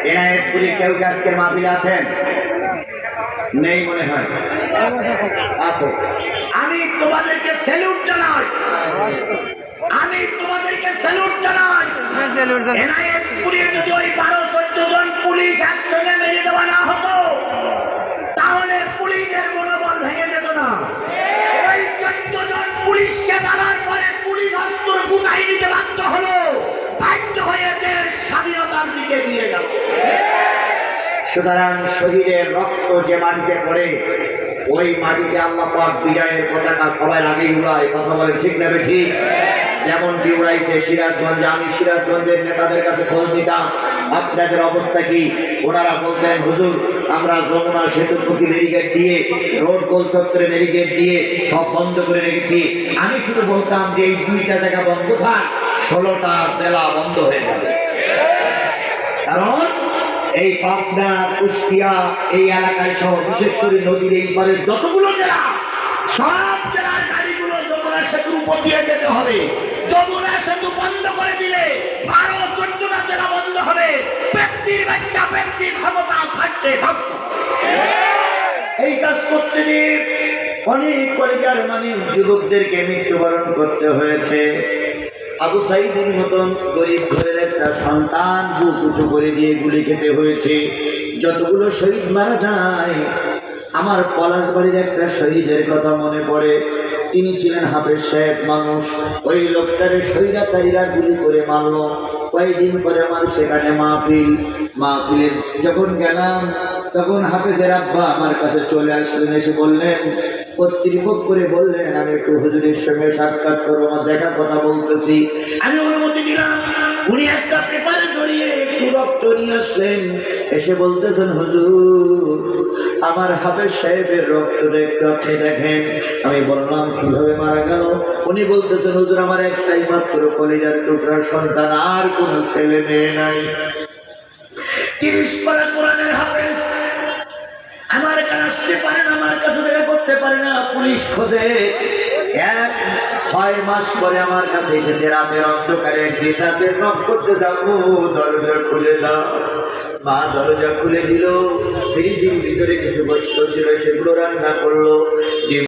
এনায়েতপুরে কেউ কি আজকের মাহফিলে আছেন? নেই মনে হয়, আছে। আমি তোমাদেরকে স্যালুট জানাই, আমি তোমাদেরকে স্যালুট জানাই। এনায়েতপুরে যদি ওই 12-14 জন পুলিশ একসঙ্গে মেরে দেওয়া না হতো তাহলে পুলিশের মনোবল ভেঙে যেত না। ওই 14 জন পুলিশকে মারার পরে পুলিশ অস্ত্র গুটাই নিতে বাধ্য হলো, বাধ্য হয়ে দেশ স্বাধীনতার দিকে নিয়ে গেল। সুতরাং শহীদের রক্ত যে মাটিতে পড়ে ওই মাটিতে আল্লাহ পাক বিজয়ের পতাকা সবার আগে উড়ায়। কথা বলে ঠিক না ঠিক? যেমনটি উড়াইছে সিরাজগঞ্জে। আমি সিরাজগঞ্জের নেতাদের কাছে খোঁজ নিতাম আপনাদের অবস্থা কি। ওনারা বলতেন, হুজুর আমরা যমুনা সেতু প্রতি ব্যারিকেড দিয়ে, রোড গোল চত্বরে ব্যারিকেড দিয়ে সব বন্ধ করে রেখেছি। আমি শুধু বলতাম যে এই 2টা জায়গা বন্ধ থাক, 16টা জেলা বন্ধ হয়ে যাবে। কারণ এই পাবনা, কুষ্টিয়া এই এলাকায় সহ বিশেষ করে নদীর এই পারে যতগুলো জেলা, সব জেলার গাড়িগুলো যমুনা সেতুর উপর দিয়ে যেতে হবে। যমুনা সেতু বন্ধ করে দিলে 12-14টা জেলা বন্ধ হবে। ব্যক্তির বাচ্চা ব্যক্তির ক্ষমতা ছাড়তে বাধ্য। এই কাজ করতে গিয়ে অনেক পরিবার যুবকদেরকে মৃত্যুবরণ করতে হয়েছে। আবু সাইদের মতন গরিব ঘরের একটা সন্তান বুক উঁচু করে দিয়ে গুলি খেতে হয়েছে। যতগুলো শহীদ মারা যায়, আমার পলাশবাড়ির একটা শহীদের কথা মনে পড়ে। তিনি ছিলেন হাফেজ সাহেব মানুষ। ওই লোকটারে স্বৈরাচারীরা গুলি করে মারল। কয়েকদিন পরে আমার সেখানে মাহফিলে যখন গেলাম তখন হাফেজের আব্বা আমার কাছে চলে আসলেন। এসে বললেন, কর্তৃপক্ষ করে বললেন আমি একটু হুজুরের সঙ্গে সাক্ষাৎ করবো, আমার দেখা কথা বলতেছি। আমি অনুমতি দিলাম। উনি একটা পেপারে জড়িয়ে একটু রক্ত নিয়ে আসলেন। এসে বলতেছেন, হুজুর আমার হাফেজ সাহেবের রক্তটা একটু আপনি দেখেন। আমি বললাম কিভাবে মারা গেল? উনি বলতেছেন, হুজুর আমার একটাই মাত্র কলিজার টুকরা সন্তান, আর কোন ছেলে মেয়ে নাই। 30 পারা কোরআনের হাফেজ, আমার এখানে আসতে পারে না, আমার কাছে দেখা করতে পারে না, পুলিশ খোঁজে। 6 মাস পরে আমার কাছে এসেছে। রাতের অন্ধকারে একদিন রাতের নক করতে যাবো, দরজা খুলে দাও। মা দরজা খুলে দিল। ফ্রিজের ভিতরে কিছু বস্তু ছিল, সেগুলো রান্না করলো।